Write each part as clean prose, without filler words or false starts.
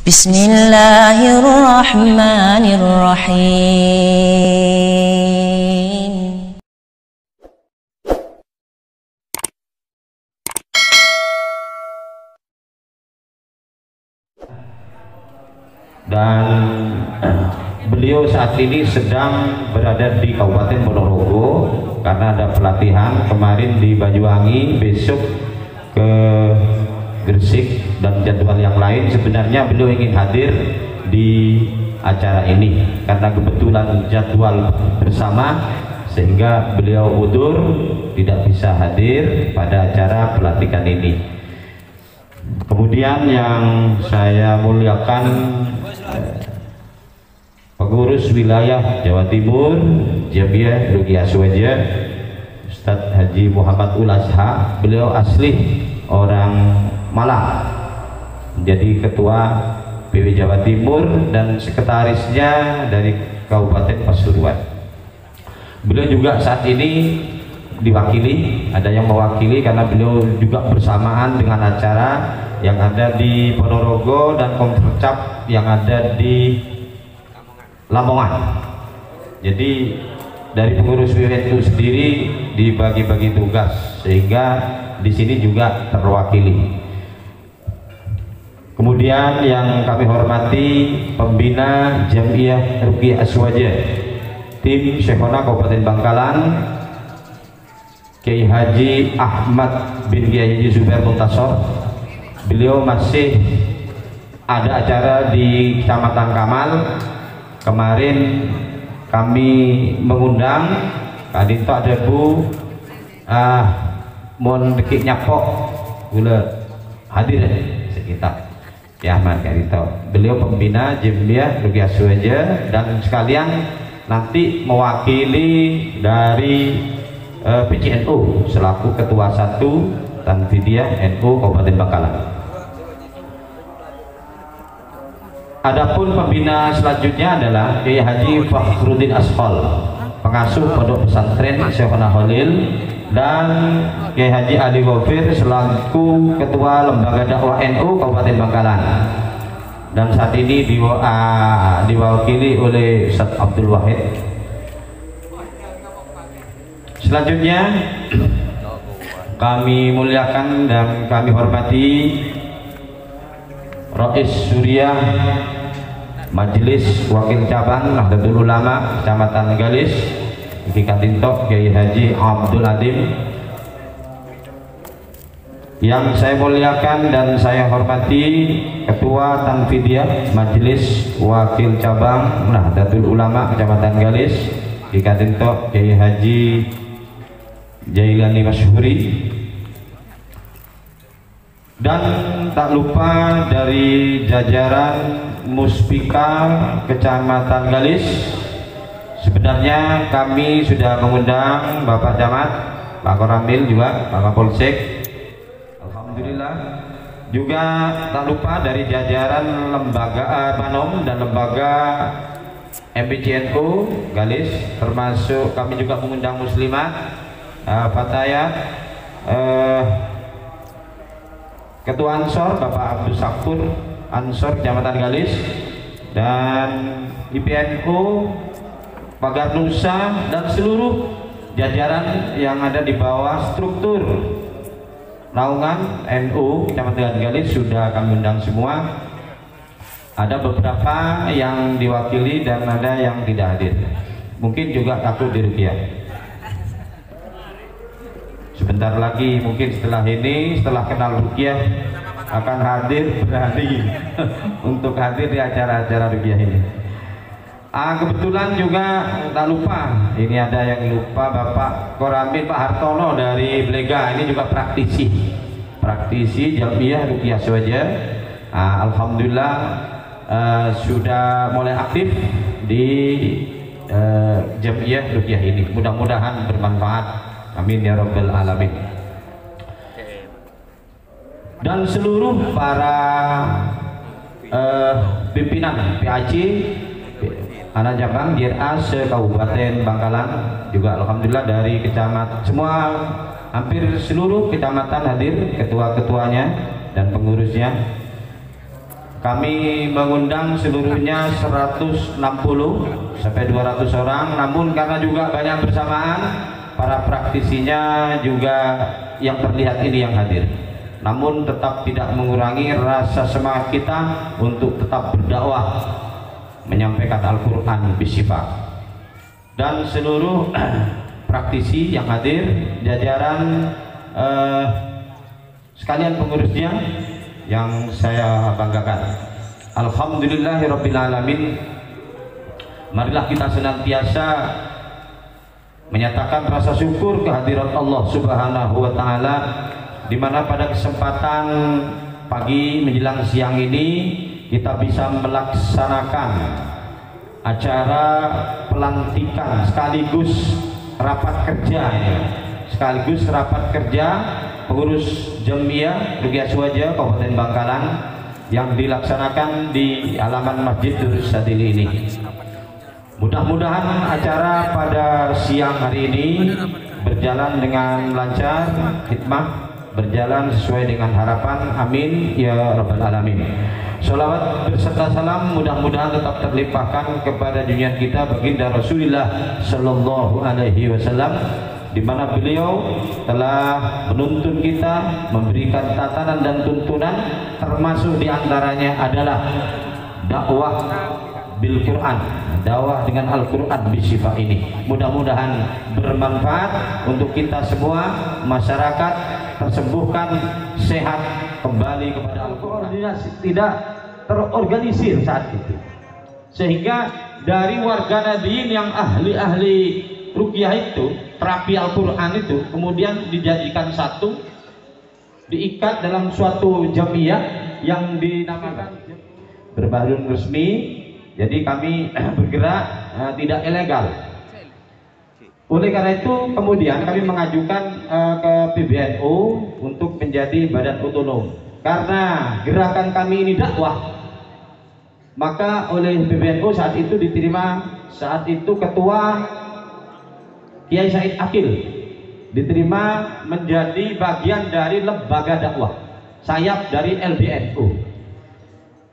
Bismillahirrahmanirrahim. Dan beliau saat ini sedang berada di Kabupaten Ponorogo karena ada pelatihan kemarin di Banyuwangi, besok ke Gresik dan jadwal yang lain. Sebenarnya beliau ingin hadir di acara ini karena kebetulan jadwal bersama sehingga beliau udzur tidak bisa hadir pada acara pelatihan ini. Kemudian yang saya muliakan pengurus wilayah Jawa Timur Jamiah Ruqyah Aswaja Ustadz Haji Muhammad Ulazha. Beliau asli orang Malang, menjadi ketua PW Jawa Timur dan sekretarisnya dari Kabupaten Pasuruan. Beliau juga saat ini diwakili, ada yang mewakili karena beliau juga bersamaan dengan acara yang ada di Ponorogo dan Kompercap yang ada di Lamongan. Jadi dari pengurus WNU sendiri dibagi-bagi tugas sehingga di sini juga terwakili. Kemudian yang kami hormati pembina Jamiah Ruqyah Aswaja tim Syekhona Kabupaten Bangkalan, Kiai Haji Ahmad bin Kiai Haji Zubair Muntasor. Beliau masih ada acara di Kecamatan Kamal. Kemarin kami mengundang Kadinto ada Bu Mon Dekik Nyapok gula hadir sekitar ya Ahmad Kadinto. Beliau pembina Jamiah Ruqyah Aswaja dan sekalian nanti mewakili dari PCNU selaku ketua 1 Tanfidiyah NU Kabupaten Bangkalan. Adapun pembina selanjutnya adalah Kiai Haji Fakhruddin Ashol, pengasuh Pondok Pesantren Syekhona Khalil, dan Kiai Haji Ali Ghafir selaku ketua Lembaga Dakwah NU Kabupaten Bangkalan. Dan saat ini diwakili oleh Ustaz Abdul Wahid. Selanjutnya kami muliakan dan kami hormati Rais Suriah Majelis Wakil Cabang Nahdlatul Ulama Kecamatan Galis Kadinto Kiai Haji Abdul Adim. Yang saya muliakan dan saya hormati Ketua Tanfidiyah Majelis Wakil Cabang Nahdlatul Ulama Kecamatan Galis Kadinto Kiai Haji Jailani Masyhuri. Dan tak lupa dari jajaran Muspika Kecamatan Galis, sebenarnya kami sudah mengundang Bapak Camat, Pak Koramil juga, Pak Kapolsek. Alhamdulillah. Juga tak lupa dari jajaran lembaga Banom dan lembaga MBCNU Galis, termasuk kami juga mengundang Muslimat, Fatayat, Ketua Ansor Bapak Abdul Sakur Ansor Kecamatan Galis, dan IPNU Pagar Nusa dan seluruh jajaran yang ada di bawah struktur naungan NU Kecamatan Galis sudah kami undang semua. Ada beberapa yang diwakili dan ada yang tidak hadir, mungkin juga takut di Ruqyah. Sebentar lagi mungkin setelah ini, setelah kenal Ruqyah akan hadir, berani untuk hadir di acara-acara Ruqyah ini. Kebetulan juga tak lupa, ini ada yang lupa, Bapak Koramil Pak Hartono dari Blega, ini juga praktisi Jamiah Ruqyah Aswaja. Alhamdulillah sudah mulai aktif di Jamiah Ruqyah ini. Mudah-mudahan bermanfaat. Amin ya rabbal alamin. Dan seluruh para pimpinan PAC anak cabang JRA se-Kabupaten Bangkalan juga alhamdulillah dari kecamatan semua, hampir seluruh kecamatan hadir, ketua-ketuanya dan pengurusnya. kami mengundang seluruhnya 160 sampai 200 orang, namun karena juga banyak bersamaan, para praktisinya juga yang terlihat ini yang hadir, namun tetap tidak mengurangi rasa semangat kita untuk tetap berdakwah menyampaikan Al-Quran bisyifa. Dan seluruh praktisi yang hadir, jajaran sekalian pengurusnya yang saya banggakan, alhamdulillahirrabbilalamin. Marilah kita senantiasa menyatakan rasa syukur kehadirat Allah Subhanahu wa Ta'ala, di mana pada kesempatan pagi menjelang siang ini kita bisa melaksanakan acara pelantikan sekaligus rapat kerja, pengurus Jamiah Ruqyah Aswaja Kabupaten Bangkalan yang dilaksanakan di halaman Masjid Durus Sadili ini. Mudah-mudahan acara pada siang hari ini berjalan dengan lancar, hikmah, berjalan sesuai dengan harapan. Amin ya rabbal alamin. Sholawat berserta salam mudah-mudahan tetap terlimpahkan kepada junjungan kita baginda Rasulullah Sallallahu Alaihi Wasallam, di mana beliau telah menuntun kita, memberikan tatanan dan tuntunan, termasuk diantaranya adalah dakwah bil Quran, dakwah dengan Al-Quran bisyifa ini. Mudah-mudahan bermanfaat untuk kita semua, masyarakat tersembuhkan, sehat, kembali kepada Al-Quran. Tidak terorganisir saat itu, sehingga dari warga Nadiyin yang ahli-ahli ruqyah itu, terapi Al-Quran itu kemudian dijadikan satu, diikat dalam suatu jamiah yang dinamakan berbadan resmi. Jadi kami bergerak tidak ilegal. Oleh karena itu kemudian kami mengajukan ke PBNU untuk menjadi badan otonom. Karena gerakan kami ini dakwah, maka oleh PBNU saat itu diterima, saat itu ketua Kiai Said Akil diterima menjadi bagian dari lembaga dakwah, sayap dari LBNU,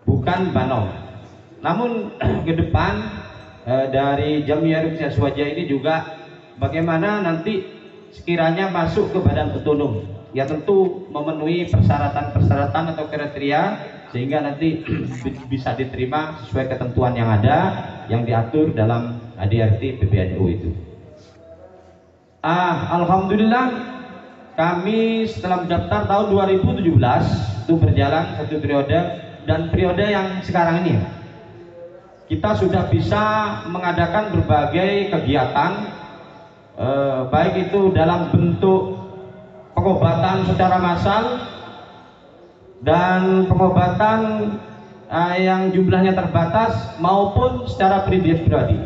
bukan Banom. Namun ke depan dari Jamiah Ruqyah Aswaja ini juga bagaimana nanti sekiranya masuk ke badan otonom, ya tentu memenuhi persyaratan atau kriteria sehingga nanti bisa diterima sesuai ketentuan yang ada yang diatur dalam ADRT PBNU itu. Alhamdulillah kami setelah mendaftar tahun 2017 itu berjalan satu periode, dan periode yang sekarang ini kita sudah bisa mengadakan berbagai kegiatan, baik itu dalam bentuk pengobatan secara massal dan pengobatan yang jumlahnya terbatas maupun secara pribadi.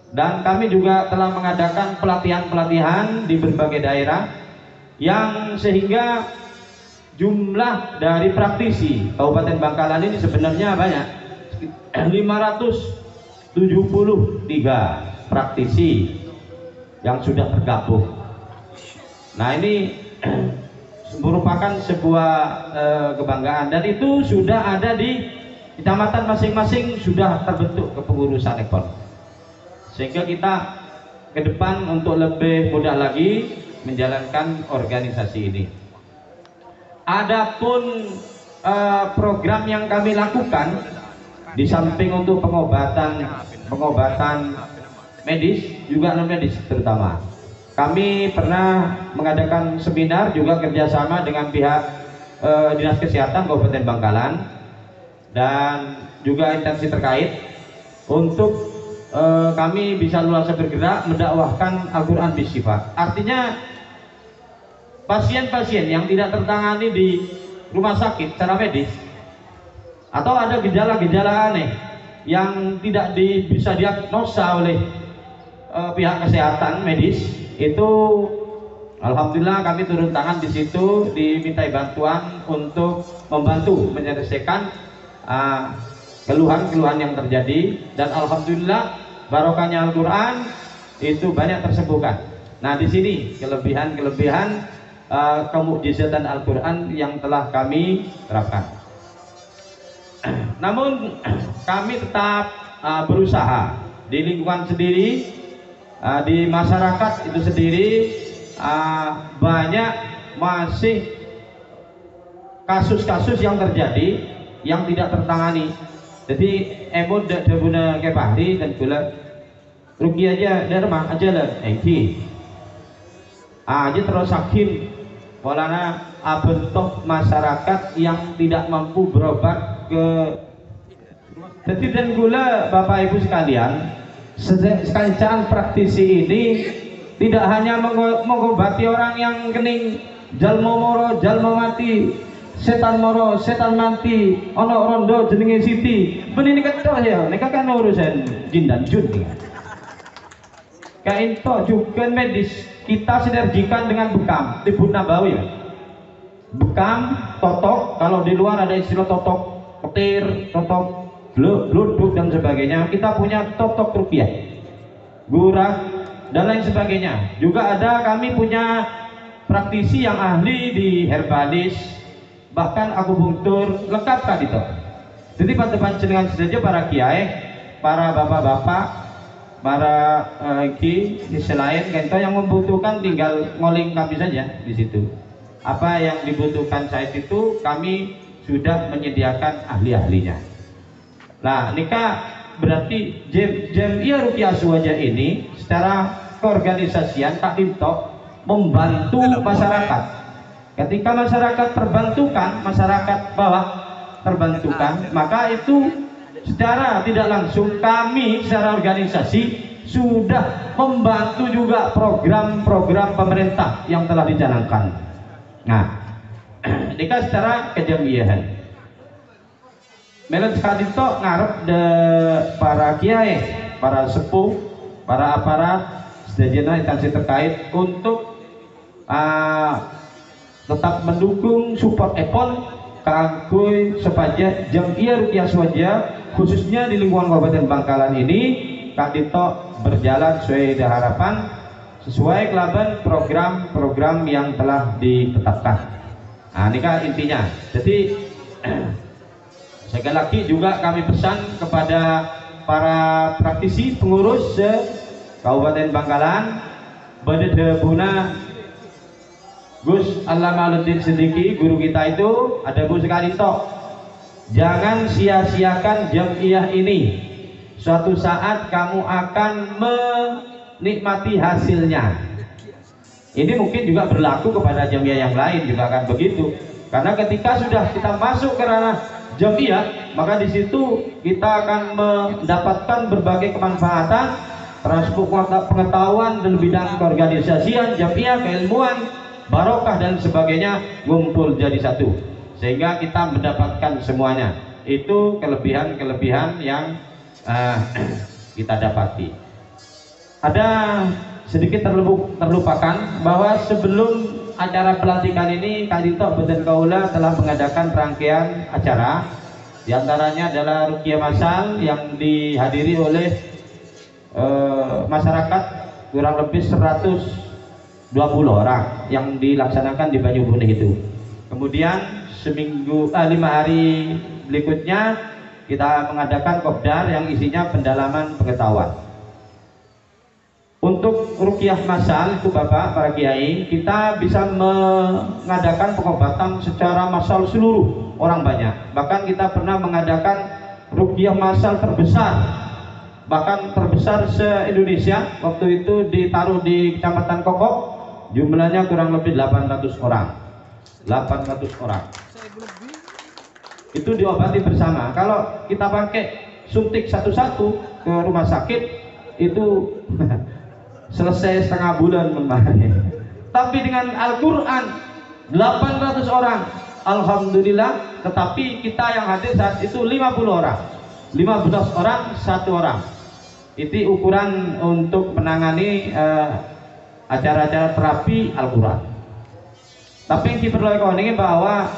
Dan kami juga telah mengadakan pelatihan-pelatihan di berbagai daerah yang sehingga jumlah dari praktisi Kabupaten Bangkalan ini sebenarnya banyak, 573 praktisi yang sudah tergabung. Nah ini merupakan sebuah kebanggaan, dan itu sudah ada di kecamatan masing-masing, sudah terbentuk kepengurusan ekon, sehingga kita ke depan untuk lebih mudah lagi menjalankan organisasi ini. Adapun program yang kami lakukan di samping untuk pengobatan medis, juga non medis terutama, kami pernah mengadakan seminar juga kerjasama dengan pihak Dinas Kesehatan Kabupaten Bangkalan dan juga instansi terkait untuk kami bisa luasa bergerak mendakwahkan Al-Quran bisyifa. Artinya pasien-pasien yang tidak tertangani di rumah sakit secara medis atau ada gejala-gejala aneh yang tidak bisa diagnosa oleh pihak kesehatan medis, itu alhamdulillah kami turun tangan di situ, dimintai bantuan untuk membantu menyelesaikan keluhan-keluhan yang terjadi, dan alhamdulillah barokahnya Al-Quran itu banyak tersembuhkan. Nah di sini kelebihan kemukjizatan Al-Quran yang telah kami terapkan. Namun kami tetap berusaha di lingkungan sendiri, di masyarakat itu sendiri, banyak masih kasus-kasus yang terjadi yang tidak tertangani. Jadi emon debuna ke Bahri dan gula rugi aja derma aja lah engki aja terus sakin polana bentuk masyarakat yang tidak mampu berobat ke. Jadi dan gula Bapak Ibu sekalian, sekarang praktisi ini tidak hanya mengobati orang yang kening jalma moro jalma mati, setan moro setan mati, ono rondo jenenge Siti benini ketok ya nek kan urusan jin dan jun kain to juga medis kita sinergikan dengan bekam Tibun Nabawi ya. Bekam totok, kalau di luar ada istilah totok petir, totok bluduk dan sebagainya, kita punya totok rupiah, gurah dan lain sebagainya. Juga ada kami punya praktisi yang ahli di herbalis, bahkan akupunktur lengkap kan itu. Jadi pada panjenengan saja para kiai, para bapak-bapak, para ki selain kento yang membutuhkan tinggal ngoling kami saja di situ. Apa yang dibutuhkan saat itu kami sudah menyediakan ahli-ahlinya. Nah, nikah berarti Jamiah Ruqyah Aswaja ini secara keorganisasian Kak Dinto membantu masyarakat. Ketika masyarakat terbantukan, masyarakat bawah terbantukan, maka itu secara tidak langsung kami secara organisasi sudah membantu juga program-program pemerintah yang telah dijalankan. Nah, nikah secara kejamiahan melet sekali itu ngarep de para kiai, para sepuh, para aparat sedajana instansi terkait untuk tetap mendukung support epon kanggo supaya Jamiah Ruqyah Aswaja khususnya di lingkungan Kabupaten Bangkalan ini Kak Dito berjalan sesuai harapan, sesuai kelaban program-program yang telah ditetapkan. Nah, ini kan intinya. Jadi sekali lagi juga kami pesan kepada para praktisi pengurus Kabupaten Bangkalan, Badedebuna Gus Alamaluddin Siddiqi, guru kita itu ada Bu sekali toh. Jangan sia-siakan jamiah ini. Suatu saat kamu akan menikmati hasilnya. Ini mungkin juga berlaku kepada jamiah yang lain juga akan begitu. Karena ketika sudah kita masuk ke ranah jamiah, maka di situ kita akan mendapatkan berbagai kemanfaatan, transfer pengetahuan dan bidang keorganisasian, jamiah, keilmuan, barokah dan sebagainya ngumpul jadi satu. Sehingga kita mendapatkan semuanya. Itu kelebihan-kelebihan yang kita dapati. Ada sedikit terlupakan bahwa sebelum acara pelantikan ini Kak Dito Beten Kaula telah mengadakan rangkaian acara. Di antaranya adalah Ruqyah Masal yang dihadiri oleh masyarakat kurang lebih 120 orang yang dilaksanakan di Banyubunih itu. Kemudian 5 hari berikutnya kita mengadakan kopdar yang isinya pendalaman pengetahuan. Untuk ruqyah masal itu Bapak, para kiai, kita bisa mengadakan pengobatan secara massal seluruh orang banyak. Bahkan kita pernah mengadakan ruqyah masal terbesar, bahkan terbesar se-Indonesia. Waktu itu ditaruh di Kecamatan Kokok, jumlahnya kurang lebih 800 orang. 800 orang. Itu diobati bersama. Kalau kita pakai suntik satu-satu ke rumah sakit itu selesai setengah bulan memahami. Tapi dengan Al-Quran 800 orang, alhamdulillah. Tetapi kita yang hadir saat itu 50 orang, 15 orang, 1 orang. Itu ukuran untuk menangani acara-acara terapi Al-Quran. Tapi yang diperlukan ini bahwa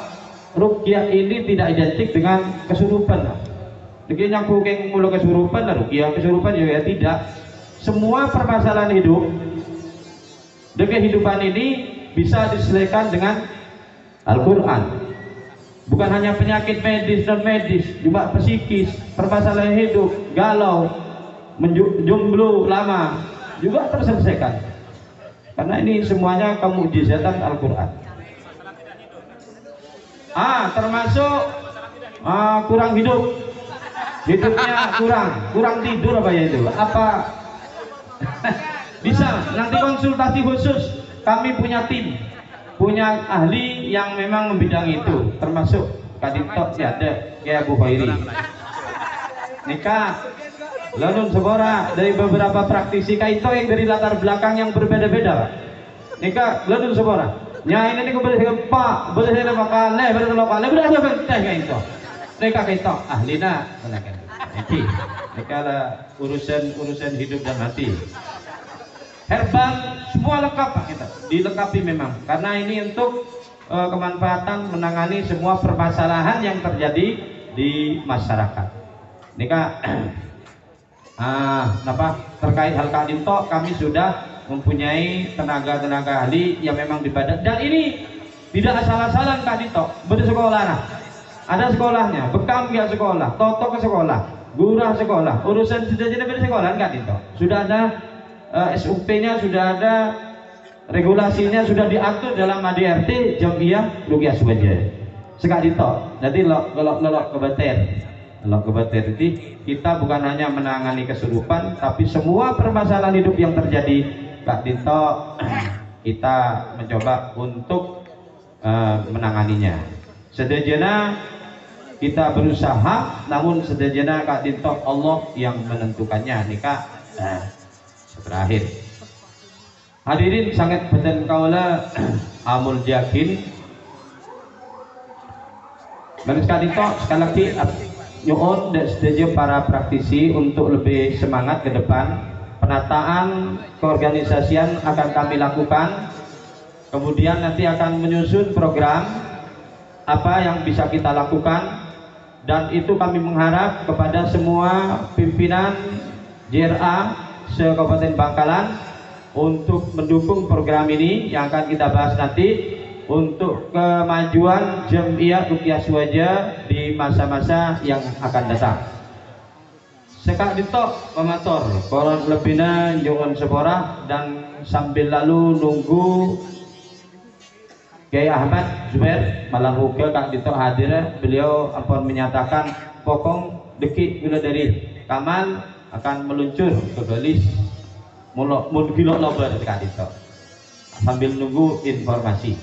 ruqyah ini tidak identik dengan kesurupan. Jadi yang bukan mulu kesurupan, ruqyah kesurupan juga tidak. Semua permasalahan hidup di kehidupan ini bisa diselesaikan dengan Al-Quran. Bukan hanya penyakit medis dan medis, juga psikis, permasalahan hidup, galau, jomblo lama juga terselesaikan. Karena ini semuanya kemukjizatan Al-Quran. Termasuk kurang hidupnya kurang tidur apa ya itu? Apa bisa nanti konsultasi khusus, kami punya tim, punya ahli yang memang membidang itu, termasuk Kadintok ya ada kayak Abu Khairi nikah lalu sebora dari beberapa praktisi kaito yang dari latar belakang yang berbeda-beda Pak. Nikah lalu sebora nya ini boleh gempa boleh ada makan boleh lokal boleh ada teh kaito nikah kaito ahlina tenaga iki nikah lah urusan hidup dan mati. Herbal semua lengkap Pak, kita dilengkapi memang karena ini untuk kemanfaatan menangani semua permasalahan yang terjadi di masyarakat. Nikah terkait hal Kadintok kami sudah mempunyai tenaga ahli yang memang dibadat, dan ini tidak asal-asalan Kadintok bersekolah. Ada sekolahnya, Bekam nggak sekolah, Toto ke sekolah, Gurah sekolah, urusan sudah jadi sekolah Kadintok sudah ada SUP-nya, sudah ada regulasinya, sudah diatur dalam ADRT Jamiyah Ruqyah Suwaja. Sekali tok. Nanti kalau kebater itu kita bukan hanya menangani kesurupan, tapi semua permasalahan hidup yang terjadi Kak Dito kita mencoba untuk menanganinya. Sedajana kita berusaha, namun sedajana Kak Dito Allah yang menentukannya. Nikah terakhir. Hadirin sangat beten kaula amul yakin. Baru sekali lagi nyuun dan setuju para praktisi untuk lebih semangat ke depan. Penataan keorganisasian akan kami lakukan. Kemudian nanti akan menyusun program apa yang bisa kita lakukan, dan itu kami mengharap kepada semua pimpinan JRA se-Kabupaten Bangkalan untuk mendukung program ini yang akan kita bahas nanti untuk kemajuan Jamiyah Ruqyah Suwaja di masa-masa yang akan datang. Sekak ditok pemator koron lebihnya nyuwun sepora, dan sambil lalu nunggu Kiai Ahmad Zubair malam hukum Kak Dito hadir, beliau akan menyatakan pokong dekik gula dari Kamal akan meluncur ke Gelis mulgilok lobar Kak Dito sambil nunggu informasi.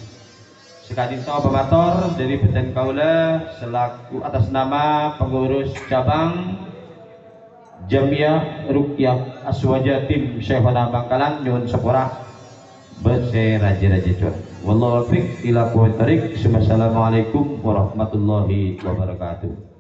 Kak Dito pemator dari Beten Kaula selaku atas nama pengurus cabang Jamiyah Ruqyah Aswaja tim Syekhona Bangkalan nyuwun sepora bese raja-raja cuan. Wallahu a'lam ila quwwat tarik. Wassalamualaikum warahmatullahi wabarakatuh.